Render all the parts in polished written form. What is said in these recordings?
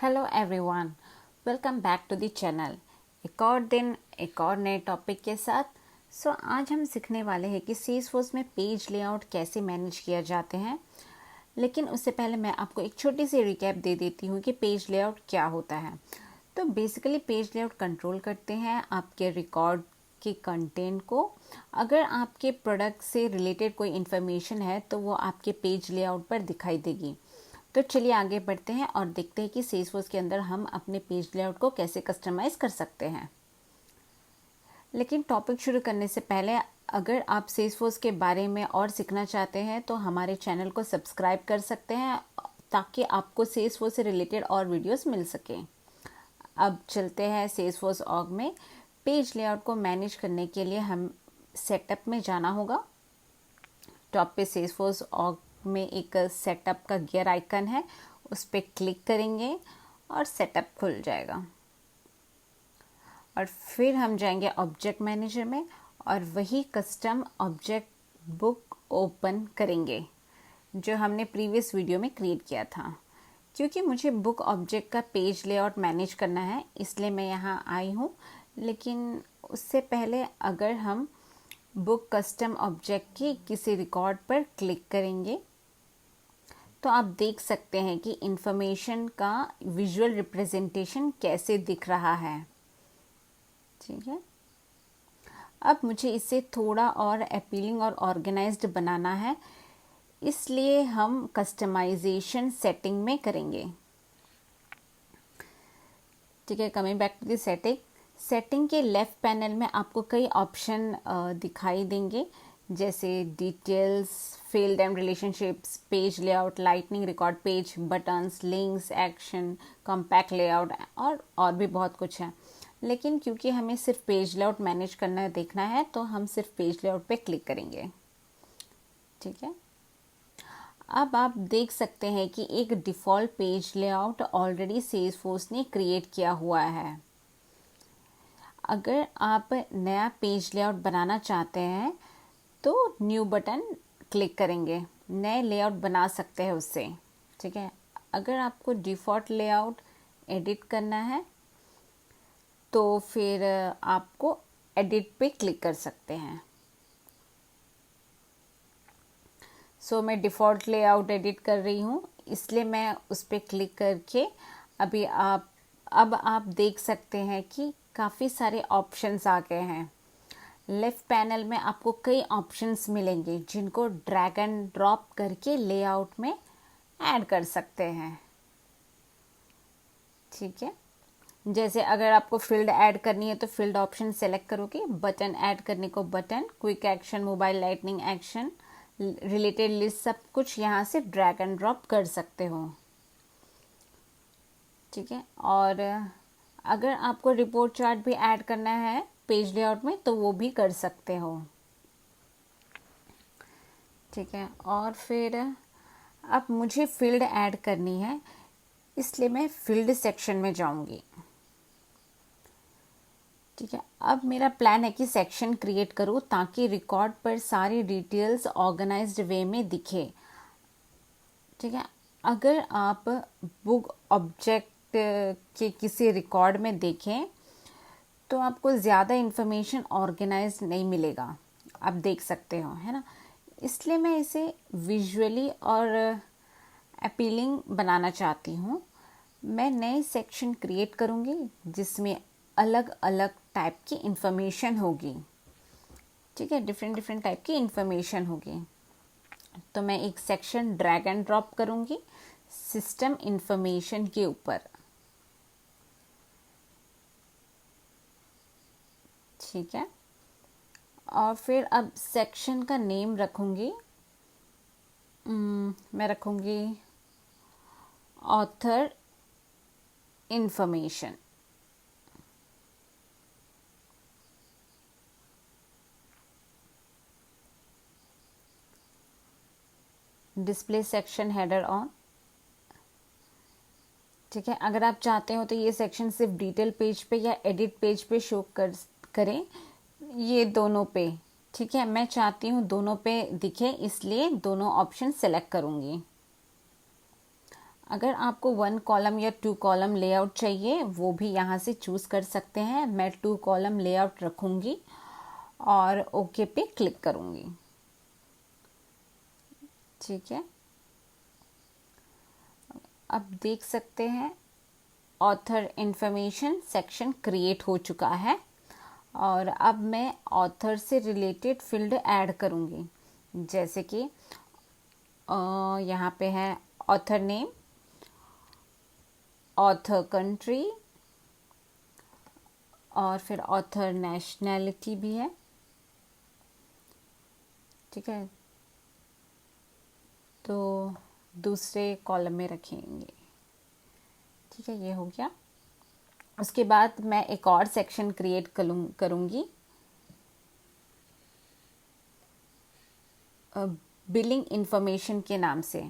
Hello everyone, welcome back to the channel. एक और दिन एक और नए टॉपिक के साथ। आज हम सीखने वाले हैं कि सेल्सफोर्स में पेज लेआउट कैसे मैनेज किया जाते हैं। लेकिन उससे पहले मैं आपको एक छोटी सी रिकैप दे देती हूँ कि पेज लेआउट क्या होता है। तो बेसिकली पेज लेआउट कंट्रोल करते हैं आपके रिकॉर्ड के कंटेंट को। अगर आपके प्रोडक्ट से रिलेटेड कोई इन्फॉर्मेशन है तो वो आपके पेज लेआउट पर दिखाई देगी। तो चलिए आगे बढ़ते हैं और देखते हैं कि सेल्सफोर्स के अंदर हम अपने पेज लेआउट को कैसे कस्टमाइज कर सकते हैं। लेकिन टॉपिक शुरू करने से पहले अगर आप सेल्सफोर्स के बारे में और सीखना चाहते हैं तो हमारे चैनल को सब्सक्राइब कर सकते हैं ताकि आपको सेल्सफोर्स से रिलेटेड और वीडियोस मिल सकें। अब चलते हैं सेल्सफोर्स ऑर्ग में। पेज लेआउट को मैनेज करने के लिए हम सेटअप में जाना होगा। टॉप पे सेल्सफोर्स ऑर्ग में एक सेटअप का गियर आइकन है, उस पर क्लिक करेंगे और सेटअप खुल जाएगा। और फिर हम जाएंगे ऑब्जेक्ट मैनेजर में और वही कस्टम ऑब्जेक्ट बुक ओपन करेंगे जो हमने प्रीवियस वीडियो में क्रिएट किया था। क्योंकि मुझे बुक ऑब्जेक्ट का पेज लेआउट मैनेज करना है इसलिए मैं यहाँ आई हूँ। लेकिन उससे पहले अगर हम बुक कस्टम ऑब्जेक्ट की किसी रिकॉर्ड पर क्लिक करेंगे तो आप देख सकते हैं कि इंफॉर्मेशन का विजुअल रिप्रेजेंटेशन कैसे दिख रहा है। ठीक है, अब मुझे इसे थोड़ा और अपीलिंग और ऑर्गेनाइज्ड बनाना है, इसलिए हम कस्टमाइजेशन सेटिंग में करेंगे। ठीक है, coming back to the setting के लेफ्ट पैनल में आपको कई ऑप्शन दिखाई देंगे, जैसे details, field and relationships, page layout, lightning, record page, buttons, links, action, compact layout और भी बहुत कुछ है। लेकिन क्योंकि हमें सिर्फ पेज लेआउट मैनेज करना देखना है तो हम सिर्फ पेज लेआउट पे क्लिक करेंगे। ठीक है, अब आप देख सकते हैं कि एक default page layout already Salesforce ने क्रिएट किया हुआ है। अगर आप नया पेज लेआउट बनाना चाहते हैं तो न्यू बटन क्लिक करेंगे, नए लेआउट बना सकते हैं उससे। ठीक है, अगर आपको डिफ़ॉल्ट लेआउट एडिट करना है तो फिर आपको एडिट पे क्लिक कर सकते हैं। मैं डिफ़ॉल्ट लेआउट एडिट कर रही हूँ इसलिए मैं उस पर क्लिक करके अब आप देख सकते हैं कि काफ़ी सारे ऑप्शंस आ गए हैं। लेफ़्ट पैनल में आपको कई ऑप्शंस मिलेंगे जिनको ड्रैग एंड ड्रॉप करके लेआउट में ऐड कर सकते हैं। ठीक है, जैसे अगर आपको फील्ड ऐड करनी है तो फील्ड ऑप्शन सेलेक्ट करोगे, बटन ऐड करने को button, quick action, mobile lightning action, related list, सब कुछ यहाँ से ड्रैग एंड ड्रॉप कर सकते हो। ठीक है, और अगर आपको रिपोर्ट चार्ट भी ऐड करना है पेज लेआउट में तो वो भी कर सकते हो। ठीक है, और फिर अब मुझे फील्ड ऐड करनी है इसलिए मैं फील्ड सेक्शन में जाऊंगी। ठीक है, अब मेरा प्लान है कि सेक्शन क्रिएट करूँ ताकि रिकॉर्ड पर सारी डिटेल्स ऑर्गेनाइज्ड वे में दिखे। ठीक है, अगर आप बुक ऑब्जेक्ट के किसी रिकॉर्ड में देखें तो आपको ज़्यादा इन्फॉर्मेशन ऑर्गेनाइज नहीं मिलेगा, आप देख सकते हो, है ना। इसलिए मैं इसे विजुअली और अपीलिंग बनाना चाहती हूँ। मैं नए सेक्शन क्रिएट करूँगी जिसमें अलग अलग टाइप की इंफॉर्मेशन होगी। ठीक है, डिफरेंट टाइप की इंफॉर्मेशन होगी। तो मैं एक सेक्शन ड्रैग एंड ड्रॉप करूँगी सिस्टम इंफॉर्मेशन के ऊपर। ठीक है, और फिर अब सेक्शन का नेम रखूँगी, मैं रखूँगी author information. Display section header on. ठीक है, अगर आप चाहते हो तो ये सेक्शन सिर्फ डिटेल पेज पे या एडिट पेज पे शो करें, ये दोनों पे। ठीक है, मैं चाहती हूँ दोनों पे दिखे इसलिए दोनों ऑप्शन सेलेक्ट करूँगी। अगर आपको 1 कॉलम या 2 कॉलम लेआउट चाहिए वो भी यहाँ से चूज़ कर सकते हैं। मैं 2 कॉलम लेआउट रखूँगी और ओके पे क्लिक करूँगी। ठीक है, अब देख सकते हैं ऑथर इन्फॉर्मेशन सेक्शन क्रिएट हो चुका है और अब मैं ऑथर से रिलेटेड फील्ड ऐड करूँगी। जैसे कि यहाँ पे है ऑथर नेम, ऑथर कंट्री और फिर ऑथर नेशनैलिटी भी है। ठीक है, तो दूसरे कॉलम में रखेंगे। ठीक है, ये हो गया। उसके बाद मैं एक और सेक्शन क्रिएट करूँगी बिलिंग इंफॉर्मेशन के नाम से।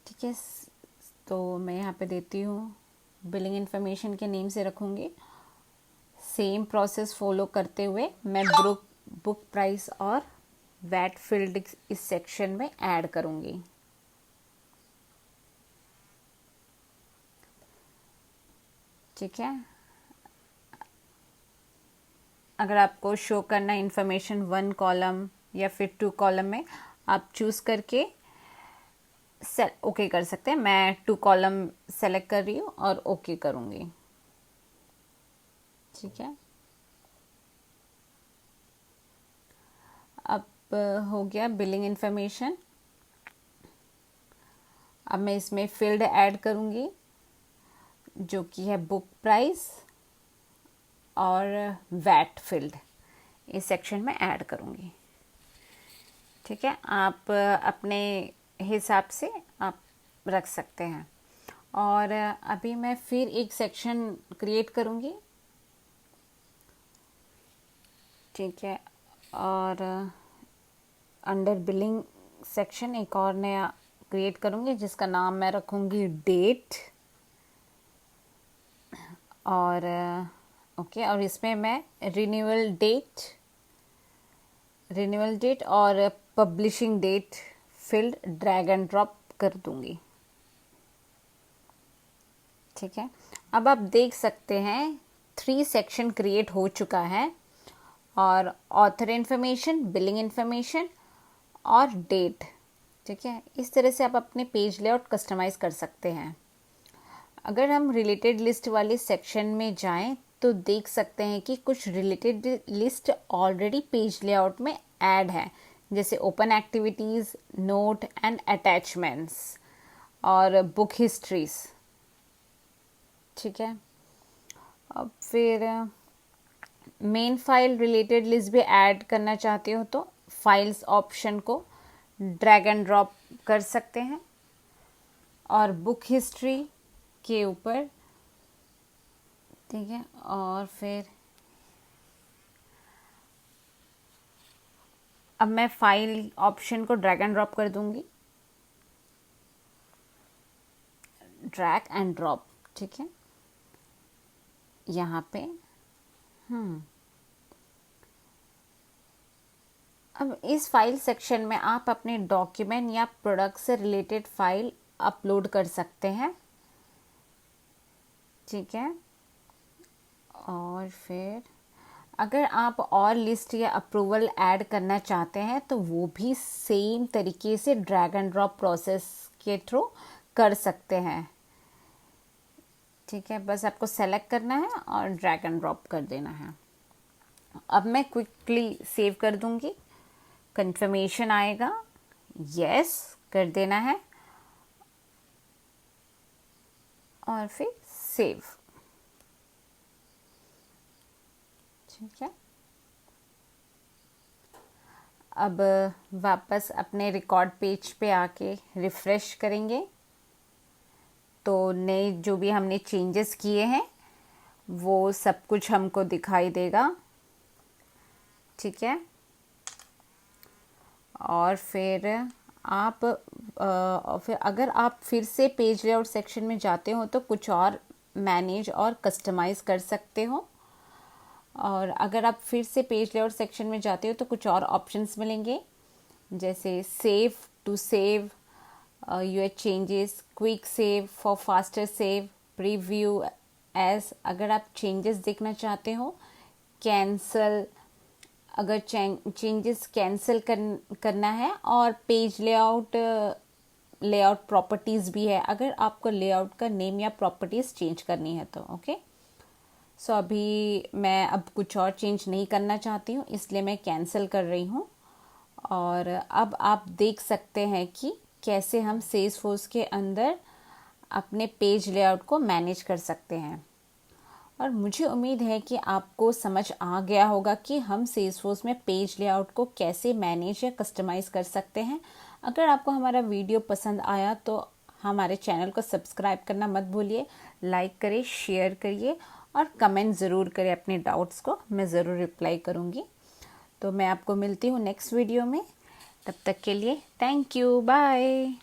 ठीक है, तो मैं यहाँ पे देती हूँ बिलिंग इंफॉर्मेशन के नेम से रखूँगी। सेम प्रोसेस फॉलो करते हुए मैं बुक प्राइस और वैट फील्ड इस सेक्शन में ऐड करूँगी। ठीक है, अगर आपको शो करना इंफॉर्मेशन 1 कॉलम या फिर 2 कॉलम में, आप चूज़ करके ओके कर सकते हैं। मैं 2 कॉलम सेलेक्ट कर रही हूँ और ओके करूँगी। ठीक है, अब हो गया बिलिंग इंफॉर्मेशन। अब मैं इसमें फील्ड ऐड करूँगी जो कि है बुक प्राइस और वैट फील्ड इस सेक्शन में ऐड करूँगी। ठीक है, आप अपने हिसाब से आप रख सकते हैं। और अभी मैं फिर एक सेक्शन क्रिएट करूँगी। ठीक है, और अंडर बिलिंग सेक्शन एक और नया क्रिएट करूँगी जिसका नाम मैं रखूँगी डेट। और ओके, और इसमें मैं रिन्यूअल डेट और publishing date field drag and drop कर दूंगी। ठीक है, अब आप देख सकते हैं 3 सेक्शन क्रिएट हो चुका है और ऑथर इन्फॉर्मेशन, बिलिंग इन्फॉर्मेशन और डेट। ठीक है, इस तरह से आप अपने पेज लेआउट कस्टमाइज़ कर सकते हैं। अगर हम रिलेटेड लिस्ट वाले सेक्शन में जाएं तो देख सकते हैं कि कुछ related list already page layout में ऐड है, जैसे open activities, note and attachments और बुक हिस्ट्रीज। ठीक है, अब फिर मेन फाइल रिलेटेड लिस्ट भी ऐड करना चाहते हो तो फाइल्स ऑप्शन को ड्रैग एंड ड्रॉप कर सकते हैं और बुक हिस्ट्री के ऊपर। ठीक है, और फिर अब मैं फाइल ऑप्शन को ड्रैग एंड ड्रॉप कर दूंगी, ड्रैग एंड ड्रॉप। ठीक है, यहाँ पे अब इस फाइल सेक्शन में आप अपने डॉक्यूमेंट या प्रोडक्ट से रिलेटेड फाइल अपलोड कर सकते हैं। ठीक है, और फिर अगर आप और लिस्ट या अप्रूवल ऐड करना चाहते हैं तो वो भी सेम तरीके से ड्रैग एंड ड्रॉप प्रोसेस के थ्रू कर सकते हैं। ठीक है, बस आपको सेलेक्ट करना है और ड्रैग एंड ड्रॉप कर देना है। अब मैं क्विकली सेव कर दूंगी, कंफर्मेशन आएगा, यस कर देना है और फिर सेव। ठीक है, अब वापस अपने रिकॉर्ड पेज पे आके रिफ्रेश करेंगे तो नए जो भी हमने चेंजेस किए हैं वो सब कुछ हमको दिखाई देगा। ठीक है, और फिर आप फिर अगर आप फिर से पेज लेआउट सेक्शन में जाते हो तो कुछ और मैनेज और कस्टमाइज़ कर सकते हो। और अगर आप फिर से पेज लेआउट सेक्शन में जाते हो तो कुछ और ऑप्शंस मिलेंगे, जैसे save to save your changes, quick save for faster save, preview as अगर आप चेंजेस देखना चाहते हो, कैंसल अगर चेंजेस कैंसिल करना है, और पेज लेआउट प्रॉपर्टीज़ भी है अगर आपको लेआउट का नेम या प्रॉपर्टीज़ चेंज करनी है तो। ओके, सो अभी मैं अब कुछ और चेंज नहीं करना चाहती हूँ, इसलिए मैं कैंसिल कर रही हूँ। और अब आप देख सकते हैं कि कैसे हम सेल्सफोर्स के अंदर अपने पेज लेआउट को मैनेज कर सकते हैं। और मुझे उम्मीद है कि आपको समझ आ गया होगा कि हम सेल्सफोर्स में पेज लेआउट को कैसे मैनेज या कस्टमाइज़ कर सकते हैं। अगर आपको हमारा वीडियो पसंद आया तो हमारे चैनल को सब्सक्राइब करना मत भूलिए, लाइक करिए, शेयर करिए और कमेंट ज़रूर करें अपने डाउट्स को, मैं ज़रूर रिप्लाई करूँगी। तो मैं आपको मिलती हूँ नेक्स्ट वीडियो में, तब तक के लिए थैंक यू, बाय।